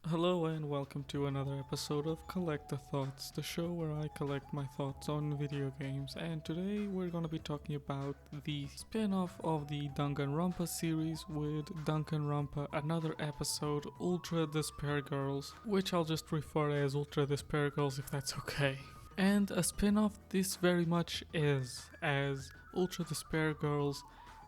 Hello and welcome to another episode of CollectaThoughts, the show where I collect my thoughts on video games. And today we're gonna be talking about the spin-off of the Danganronpa series with Danganronpa, another episode, Ultra Despair Girls, which I'll just refer as Ultra Despair Girls if that's okay. And a spin-off this very much is, as Ultra Despair Girls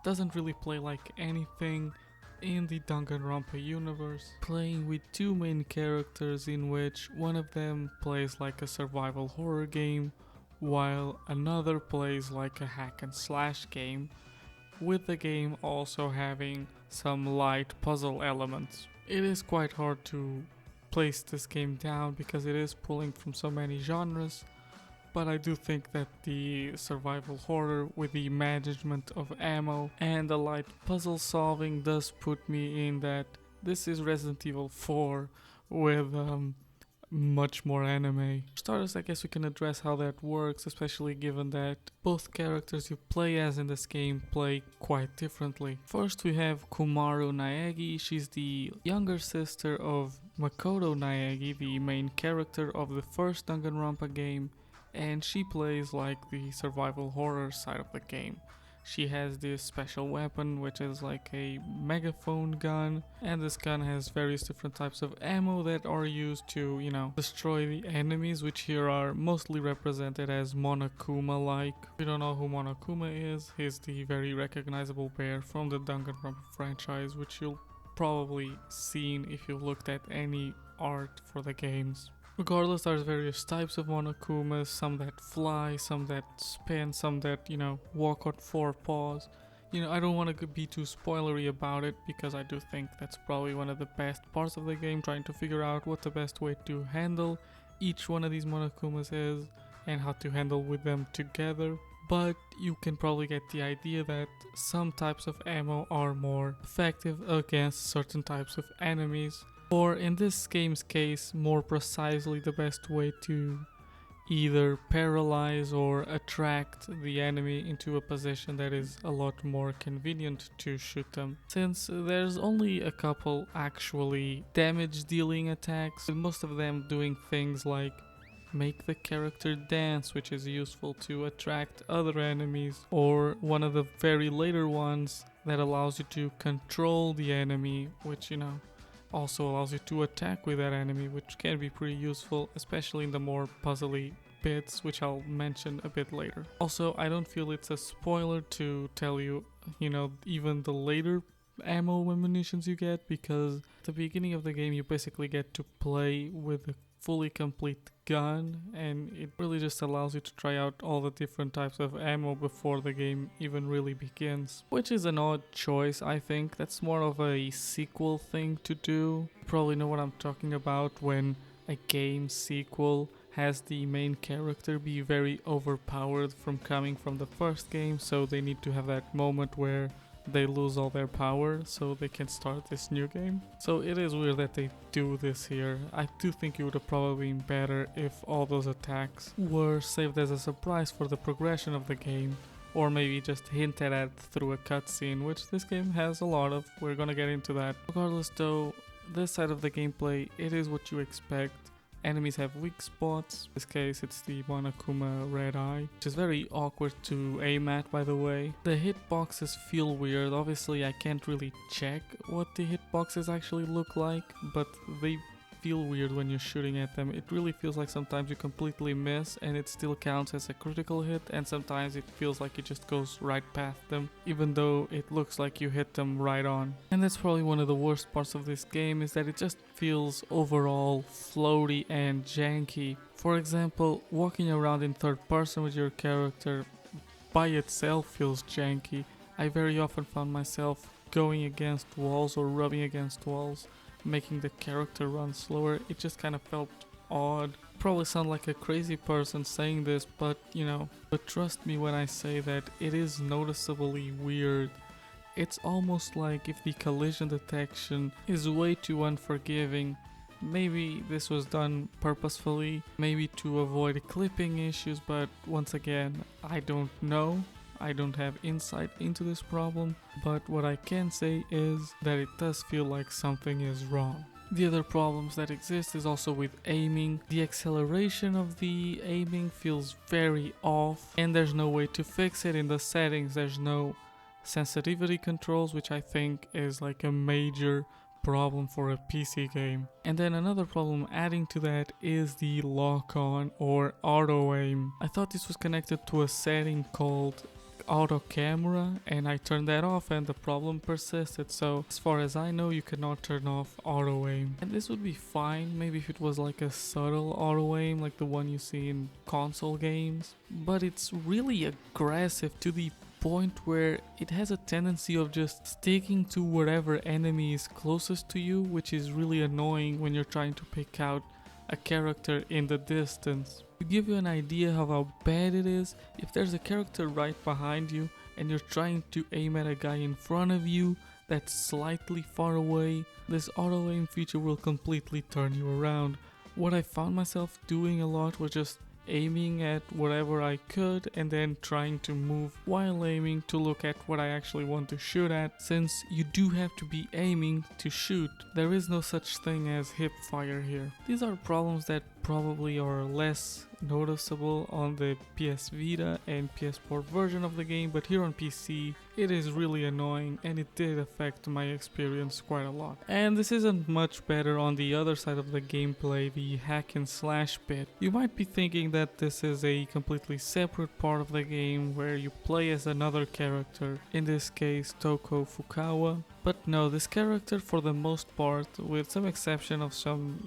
doesn't really play like anything in the Danganronpa universe, playing with two main characters in which one of them plays like a survival horror game while another plays like a hack and slash game, with the game also having some light puzzle elements. It is quite hard to place this game down because it is pulling from so many genres, but I do think that the survival horror with the management of ammo and the light puzzle solving does put me in that this is Resident Evil 4 with much more anime. For starters, I guess we can address how that works, especially given that both characters you play as in this game play quite differently. First we have Kumaru Naegi. She's the younger sister of Makoto Naegi, the main character of the first Danganronpa game, and she plays like the survival horror side of the game. She has this special weapon which is like a megaphone gun, and this gun has various different types of ammo that are used to, destroy the enemies, which here are mostly represented as Monokuma like. If you don't know who Monokuma is, he's the very recognizable bear from the Danganronpa franchise, which you'll probably seen if you looked at any art for the games. Regardless, there's various types of Monokumas, some that fly, some that spin, some that, walk on four paws. I don't want to be too spoilery about it because I do think that's probably one of the best parts of the game, trying to figure out what the best way to handle each one of these Monokumas is and how to handle with them together. But you can probably get the idea that some types of ammo are more effective against certain types of enemies, or in this game's case, more precisely the best way to either paralyze or attract the enemy into a position that is a lot more convenient to shoot them. Since there's only a couple actually damage dealing attacks, with most of them doing things like make the character dance, which is useful to attract other enemies, or one of the very later ones that allows you to control the enemy, which also allows you to attack with that enemy, which can be pretty useful, especially in the more puzzly bits, which I'll mention a bit later. Also, I don't feel it's a spoiler to tell you, even the later ammo and munitions you get, because at the beginning of the game you basically get to play with a fully complete gun, and it really just allows you to try out all the different types of ammo before the game even really begins, which is an odd choice. I think that's more of a sequel thing to do. You probably know what I'm talking about when a game sequel has the main character be very overpowered from coming from the first game, so they need to have that moment where they lose all their power so they can start this new game. So it is weird that they do this here. I do think it would have probably been better if all those attacks were saved as a surprise for the progression of the game, or maybe just hinted at through a cutscene, which this game has a lot of. We're gonna get into that. Regardless though, this side of the gameplay, it is what you expect. Enemies have weak spots. In this case, it's the Monokuma Red Eye, which is very awkward to aim at, by the way. The hitboxes feel weird. Obviously, I can't really check what the hitboxes actually look like, but they feel weird when you're shooting at them. It really feels like sometimes you completely miss and it still counts as a critical hit, and sometimes it feels like it just goes right past them, even though it looks like you hit them right on. And that's probably one of the worst parts of this game, is that it just feels overall floaty and janky. For example, walking around in third person with your character by itself feels janky. I very often found myself going against walls or rubbing against walls, making the character run slower. It just kind of felt odd. Probably sound like a crazy person saying this, but trust me when I say that it is noticeably weird. It's almost like if the collision detection is way too unforgiving. Maybe this was done purposefully, maybe to avoid clipping issues, but once again, I don't know. I don't have insight into this problem, but what I can say is that it does feel like something is wrong. The other problems that exist is also with aiming. The acceleration of the aiming feels very off, and there's no way to fix it in the settings. There's no sensitivity controls, which I think is like a major problem for a PC game. And then another problem adding to that is the lock-on or auto aim. I thought this was connected to a setting called auto camera, and I turned that off and the problem persisted. So as far as I know, you cannot turn off auto aim, and this would be fine maybe if it was like a subtle auto aim like the one you see in console games, but it's really aggressive to the point where it has a tendency of just sticking to whatever enemy is closest to you, which is really annoying when you're trying to pick out a character in the distance. To give you an idea of how bad it is, if there's a character right behind you and you're trying to aim at a guy in front of you that's slightly far away, this auto aim feature will completely turn you around. What I found myself doing a lot was just aiming at whatever I could and then trying to move while aiming to look at what I actually want to shoot at, since you do have to be aiming to shoot. There is no such thing as hip fire here. These are problems that probably are less noticeable on the PS Vita and PS4 version of the game, but here on PC it is really annoying and it did affect my experience quite a lot. And this isn't much better on the other side of the gameplay, the hack and slash bit. You might be thinking that this is a completely separate part of the game where you play as another character, in this case Toko Fukawa, but no, this character for the most part, with some exception of some,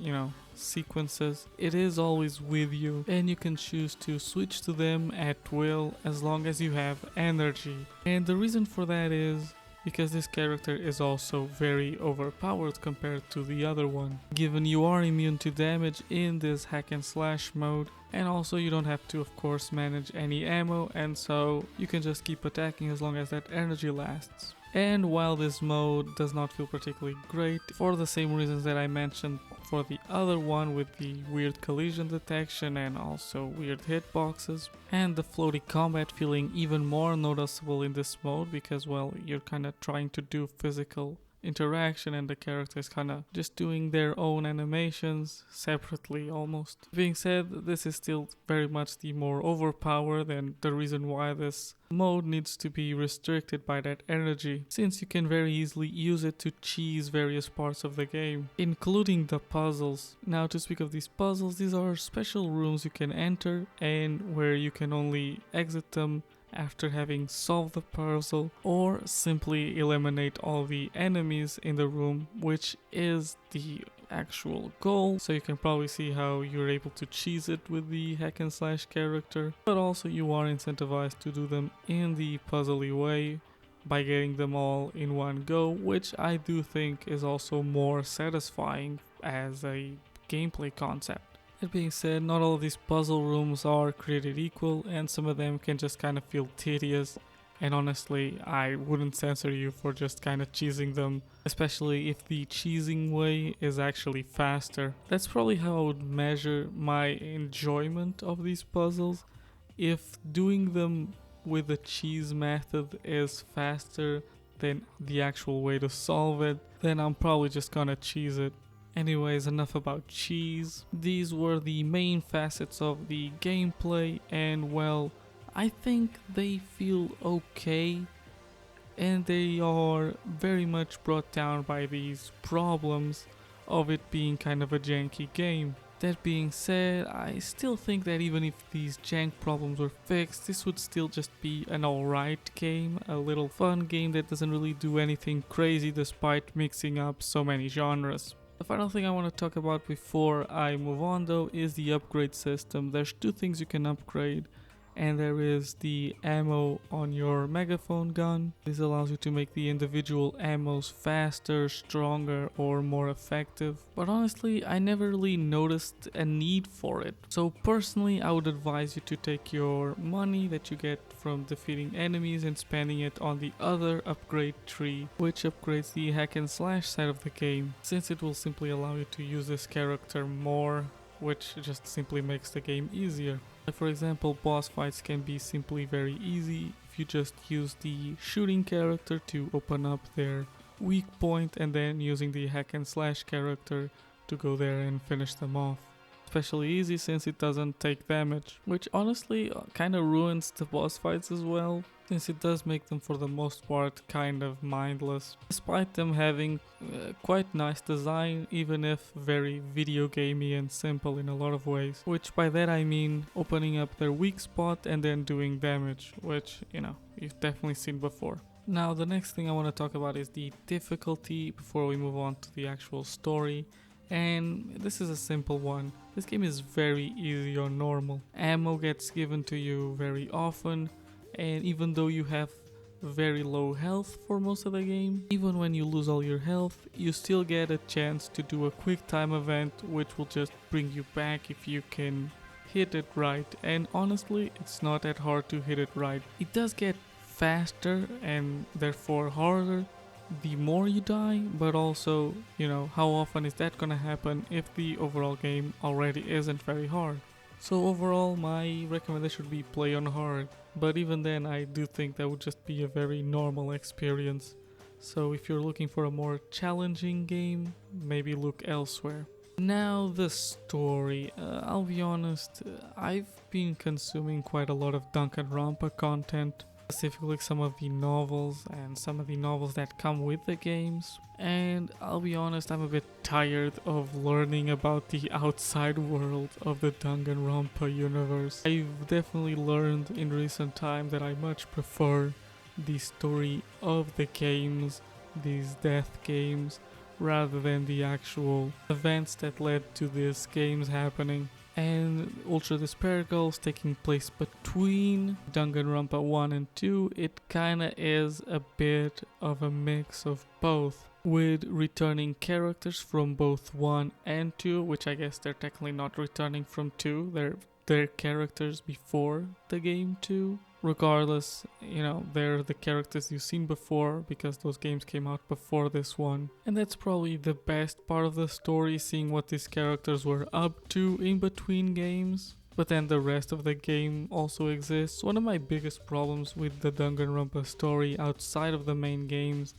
sequences, it is always with you, and you can choose to switch to them at will as long as you have energy. And the reason for that is because this character is also very overpowered compared to the other one, given you are immune to damage in this hack and slash mode, and also you don't have to of course manage any ammo, and so you can just keep attacking as long as that energy lasts. And while this mode does not feel particularly great, for the same reasons that I mentioned for the other one, with the weird collision detection and also weird hitboxes, and the floaty combat feeling even more noticeable in this mode because, well, you're kind of trying to do physical interaction and the characters kind of just doing their own animations separately almost. Being said, this is still very much the more overpowered, and the reason why this mode needs to be restricted by that energy, since you can very easily use it to cheese various parts of the game, including the puzzles. Now, to speak of these puzzles, these are special rooms you can enter and where you can only exit them after having solved the puzzle or simply eliminate all the enemies in the room, which is the actual goal. So you can probably see how you're able to cheese it with the hack and slash character, but also you are incentivized to do them in the puzzly way by getting them all in one go, which I do think is also more satisfying as a gameplay concept. That being said, not all of these puzzle rooms are created equal, and some of them can just kind of feel tedious, and honestly I wouldn't censor you for just kind of cheesing them, especially if the cheesing way is actually faster. That's probably how I would measure my enjoyment of these puzzles. If doing them with the cheese method is faster than the actual way to solve it, then I'm probably just gonna cheese it. Anyways, enough about cheese. These were the main facets of the gameplay, and well, I think they feel okay, and they are very much brought down by these problems of it being kind of a janky game. That being said, I still think that even if these jank problems were fixed, this would still just be an alright game, a little fun game that doesn't really do anything crazy despite mixing up so many genres. The final thing I want to talk about before I move on though is the upgrade system. There's two things you can upgrade, and there is the ammo on your megaphone gun. This allows you to make the individual ammos faster, stronger, or more effective. But honestly, I never really noticed a need for it. So personally, I would advise you to take your money that you get from defeating enemies and spending it on the other upgrade tree, which upgrades the hack and slash side of the game, since it will simply allow you to use this character more, which just simply makes the game easier. For example, boss fights can be simply very easy if you just use the shooting character to open up their weak point and then using the hack and slash character to go there and finish them off. Especially easy since it doesn't take damage, which honestly kind of ruins the boss fights as well, since it does make them for the most part kind of mindless, despite them having quite nice design, even if very video gamey and simple in a lot of ways, which by that I mean opening up their weak spot and then doing damage, which you've definitely seen before. Now the next thing I want to talk about is the difficulty before we move on to the actual story. And this is a simple one. This game is very easy or normal. Ammo gets given to you very often, and even though you have very low health for most of the game, even when you lose all your health, you still get a chance to do a quick time event which will just bring you back if you can hit it right. And honestly, it's not that hard to hit it right. It does get faster and therefore harder the more you die, but also, how often is that gonna happen if the overall game already isn't very hard? So overall, my recommendation would be play on hard, but even then I do think that would just be a very normal experience. So if you're looking for a more challenging game, maybe look elsewhere. Now the story, I'll be honest, I've been consuming quite a lot of Danganronpa content, specifically some of the novels and some of the novels that come with the games, and I'll be honest, I'm a bit tired of learning about the outside world of the Danganronpa universe. I've definitely learned in recent time that I much prefer the story of the games, these death games, rather than the actual events that led to these games happening. And Ultra Despair Girls taking place between Danganronpa 1 and 2, it kinda is a bit of a mix of both, with returning characters from both 1 and 2, which I guess they're technically not returning from 2, they're characters before the game 2. Regardless, they're the characters you've seen before because those games came out before this one. And that's probably the best part of the story, seeing what these characters were up to in between games. But then the rest of the game also exists. One of my biggest problems with the Danganronpa story outside of the main games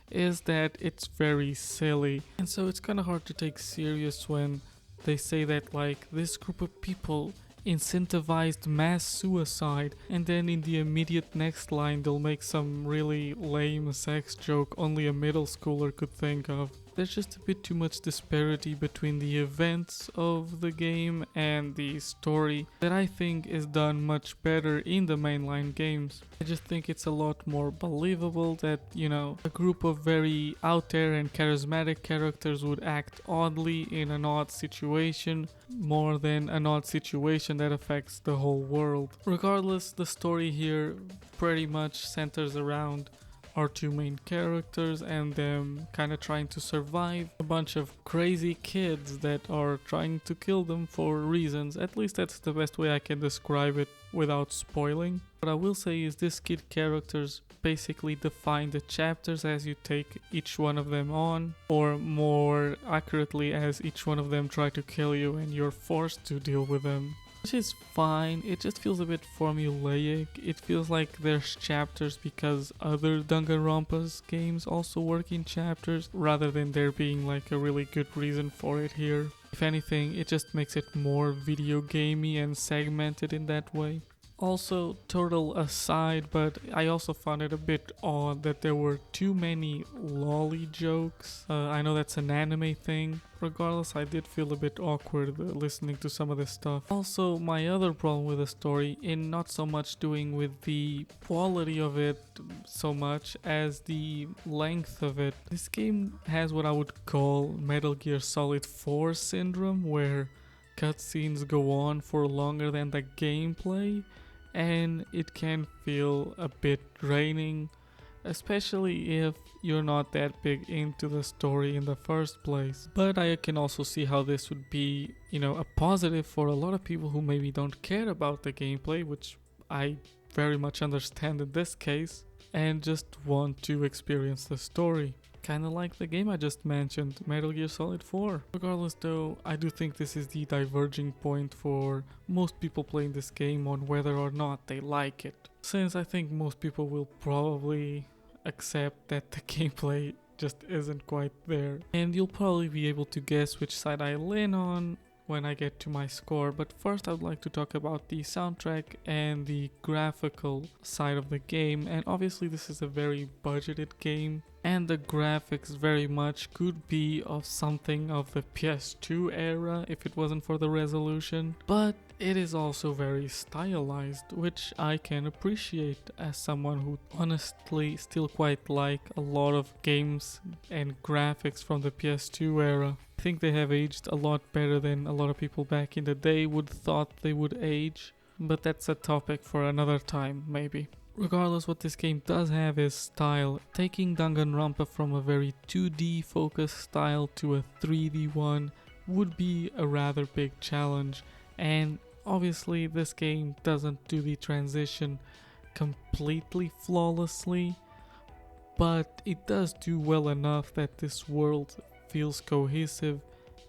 is that it's very silly. And so it's kind of hard to take serious when they say that this group of people incentivized mass suicide, and then in the immediate next line they'll make some really lame sex joke only a middle schooler could think of. There's just a bit too much disparity between the events of the game and the story that I think is done much better in the mainline games. I just think it's a lot more believable that, a group of very out there and charismatic characters would act oddly in an odd situation more than an odd situation that affects the whole world. Regardless, the story here pretty much centers around our two main characters and them kind of trying to survive a bunch of crazy kids that are trying to kill them for reasons. At least that's the best way I can describe it without spoiling. What I will say is these kid characters basically define the chapters as you take each one of them on, or more accurately as each one of them try to kill you and you're forced to deal with them. Which is fine, it just feels a bit formulaic. It feels like there's chapters because other Danganronpa's games also work in chapters, rather than there being a really good reason for it here. If anything, it just makes it more video gamey and segmented in that way. Also, total aside, but I also found it a bit odd that there were too many lolly jokes. I know that's an anime thing. Regardless, I did feel a bit awkward listening to some of this stuff. Also, my other problem with the story, in not so much doing with the quality of it so much as the length of it. This game has what I would call Metal Gear Solid 4 syndrome, where cutscenes go on for longer than the gameplay, and it can feel a bit draining, especially if you're not that big into the story in the first place. But I can also see how this would be, a positive for a lot of people who maybe don't care about the gameplay, which I very much understand in this case, and just want to experience the story. Kinda like the game I just mentioned, Metal Gear Solid 4. Regardless though, I do think this is the diverging point for most people playing this game on whether or not they like it. Since I think most people will probably accept that the gameplay just isn't quite there. And you'll probably be able to guess which side I lean on when I get to my score, but first I would like to talk about the soundtrack and the graphical side of the game. And obviously this is a very budgeted game, and the graphics very much could be of something of the PS2 era if it wasn't for the resolution, but it is also very stylized, which I can appreciate as someone who honestly still quite like a lot of games and graphics from the PS2 era. I think they have aged a lot better than a lot of people back in the day would thought they would age, but that's a topic for another time maybe. Regardless, what this game does have is style. Taking Danganronpa from a very 2D focused style to a 3D one would be a rather big challenge, and obviously this game doesn't do the transition completely flawlessly, but it does do well enough that this world feels cohesive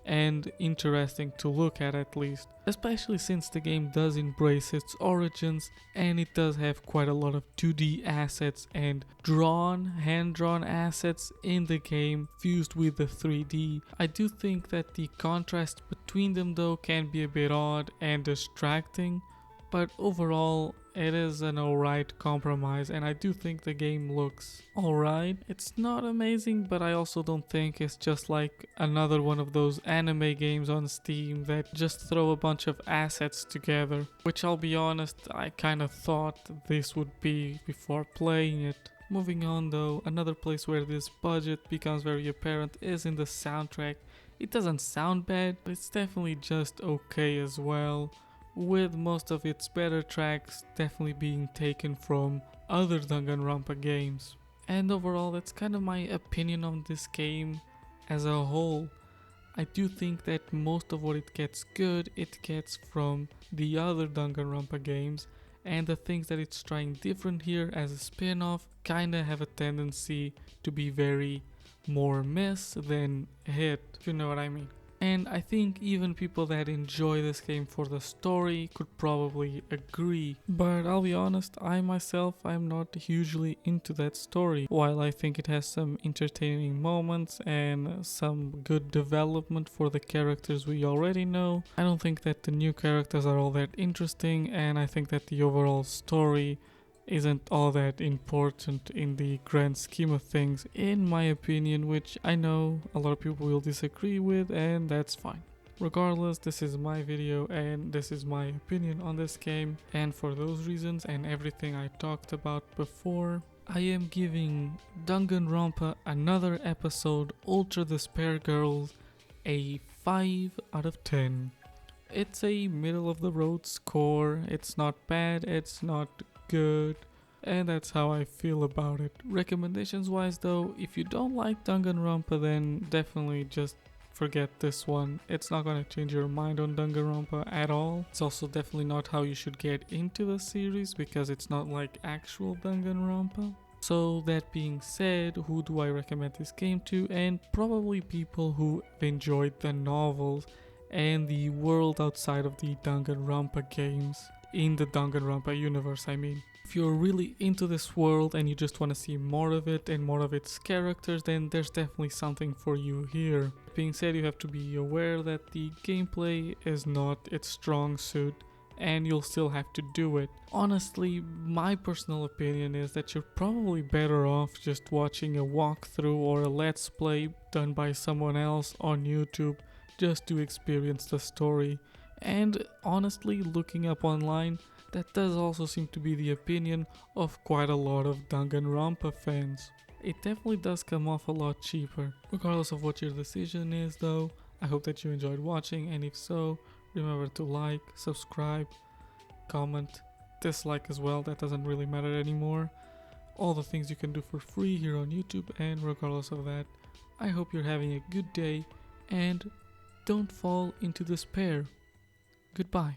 and interesting to look at least, especially since the game does embrace its origins and it does have quite a lot of 2D assets and hand-drawn assets in the game fused with the 3D. I do think that the contrast between them though can be a bit odd and distracting, but overall it is an alright compromise, and I do think the game looks alright. It's not amazing, but I also don't think it's just like another one of those anime games on Steam that just throw a bunch of assets together, which I'll be honest, I kinda thought this would be before playing it. Moving on though, another place where this budget becomes very apparent is in the soundtrack. It doesn't sound bad, but it's definitely just okay as well, with most of its better tracks definitely being taken from other Danganronpa games. And overall, that's kind of my opinion on this game as a whole. I do think that most of what it gets good, it gets from the other Danganronpa games, and the things that it's trying different here as a spin-off kinda have a tendency to be very more miss than hit, if you know what I mean. And I think even people that enjoy this game for the story could probably agree. But I'll be honest, I myself, I'm not hugely into that story. While I think it has some entertaining moments and some good development for the characters we already know, I don't think that the new characters are all that interesting, and I think that the overall story isn't all that important in the grand scheme of things, in my opinion, which I know a lot of people will disagree with, and that's fine. Regardless, this is my video and this is my opinion on this game, and for those reasons and everything I talked about before, I am giving Danganronpa Another Episode Ultra Despair Girls a 5 out of 10. It's a middle of the road score, it's not bad, it's not good, and that's how I feel about it. Recommendations wise though, if you don't like Danganronpa, then definitely just forget this one. It's not gonna change your mind on Danganronpa at all. It's also definitely not how you should get into the series, because it's not like actual Danganronpa. So that being said, who do I recommend this game to? And probably people who enjoyed the novels and the world outside of the Danganronpa games. In the Danganronpa universe, I mean. If you're really into this world and you just want to see more of it and more of its characters, then there's definitely something for you here. That being said, you have to be aware that the gameplay is not its strong suit, and you'll still have to do it. Honestly, my personal opinion is that you're probably better off just watching a walkthrough or a let's play done by someone else on YouTube just to experience the story. And honestly, looking up online, that does also seem to be the opinion of quite a lot of Danganronpa fans. It definitely does come off a lot cheaper. Regardless of what your decision is though, I hope that you enjoyed watching, and if so, remember to like, subscribe, comment, dislike as well, that doesn't really matter anymore. All the things you can do for free here on YouTube, and regardless of that, I hope you're having a good day and don't fall into despair. Goodbye.